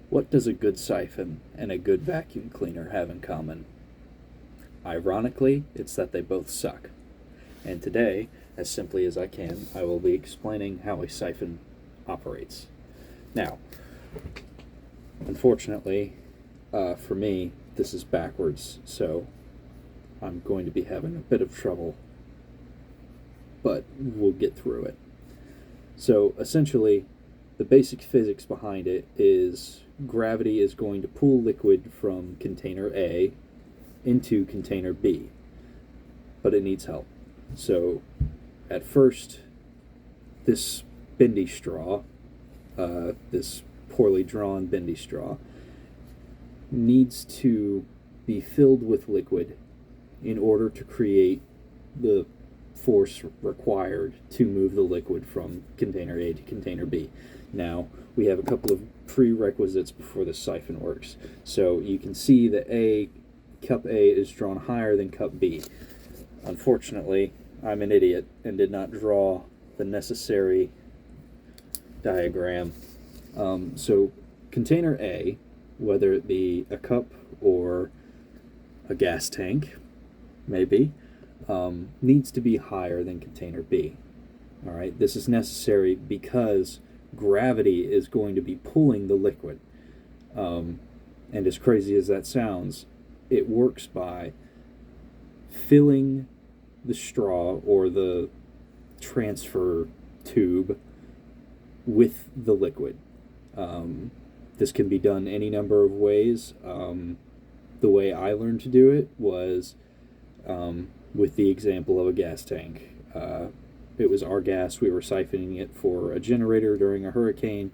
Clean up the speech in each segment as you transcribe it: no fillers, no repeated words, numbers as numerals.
What does a good siphon and a good vacuum cleaner have in common? Ironically, it's that they both suck. And today, as simply as I can, I will be explaining how a siphon operates. Now, unfortunately, for me, this is backwards, so I'm going to be having a bit of trouble, but we'll get through it. So, essentially, the basic physics behind it is gravity is going to pull liquid from container A into container B, but it needs help. So, at first, this bendy straw, this poorly drawn bendy straw, needs to be filled with liquid in order to create the force required to move the liquid from container A to container B. Now, we have a couple of prerequisites before the siphon works. So you can see that cup A is drawn higher than cup B. Unfortunately, I'm an idiot and did not draw the necessary diagram. So container A, whether it be a cup or a gas tank, maybe, needs to be higher than container B. All right, this is necessary because gravity is going to be pulling the liquid. And as crazy as that sounds, it works by filling the straw or the transfer tube with the liquid. This can be done any number of ways. The way I learned to do it was with the example of a gas tank. It was our gas. We were siphoning it for a generator during a hurricane.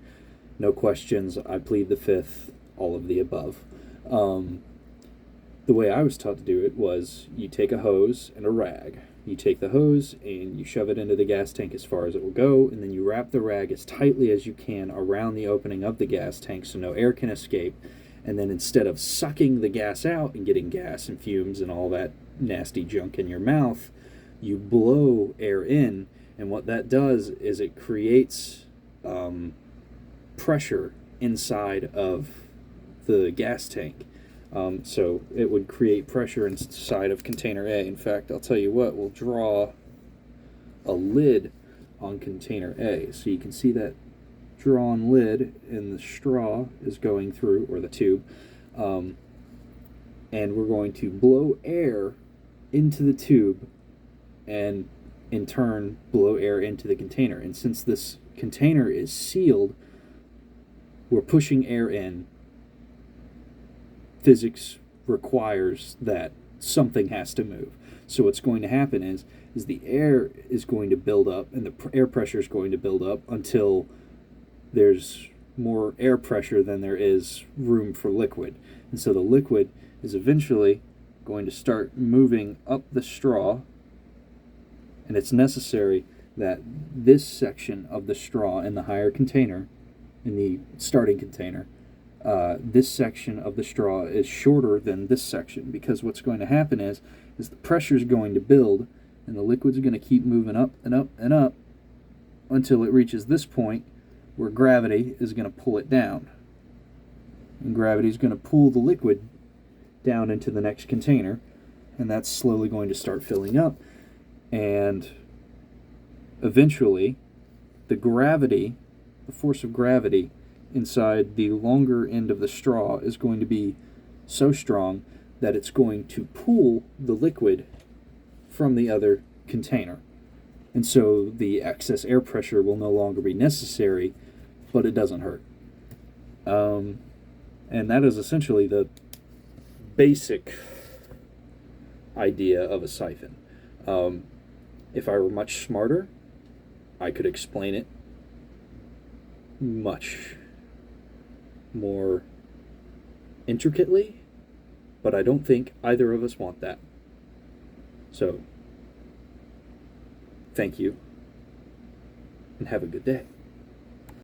No questions. I plead the fifth. All of the above. The way I was taught to do it was you take a hose and a rag. You take the hose and you shove it into the gas tank as far as it will go, and then you wrap the rag as tightly as you can around the opening of the gas tank so no air can escape. And then instead of sucking the gas out and getting gas and fumes and all that nasty junk in your mouth, you blow air in, and what that does is it creates pressure inside of the gas tank. So it would create pressure inside of container A. In fact, I'll tell you what, we'll draw a lid on container A. So you can see that drawn lid and the straw is going through, or the tube. And we're going to blow air into the tube and in turn blow air into the container. And since this container is sealed, we're pushing air in. Physics requires that something has to move. So what's going to happen is the air is going to build up, and the air pressure is going to build up until there's more air pressure than there is room for liquid. And so the liquid is eventually going to start moving up the straw, and it's necessary that this section of the straw in the higher container, in the starting container, this section of the straw is shorter than this section, because what's going to happen is the pressure is going to build and the liquid's going to keep moving up and up and up until it reaches this point where gravity is going to pull it down. And gravity is going to pull the liquid down into the next container, and that's slowly going to start filling up. And eventually, the force of gravity inside the longer end of the straw is going to be so strong that it's going to pull the liquid from the other container. And so the excess air pressure will no longer be necessary, but it doesn't hurt. And that is essentially the basic idea of a siphon. If I were much smarter, I could explain it much more intricately, but I don't think either of us want that. So, thank you, and have a good day.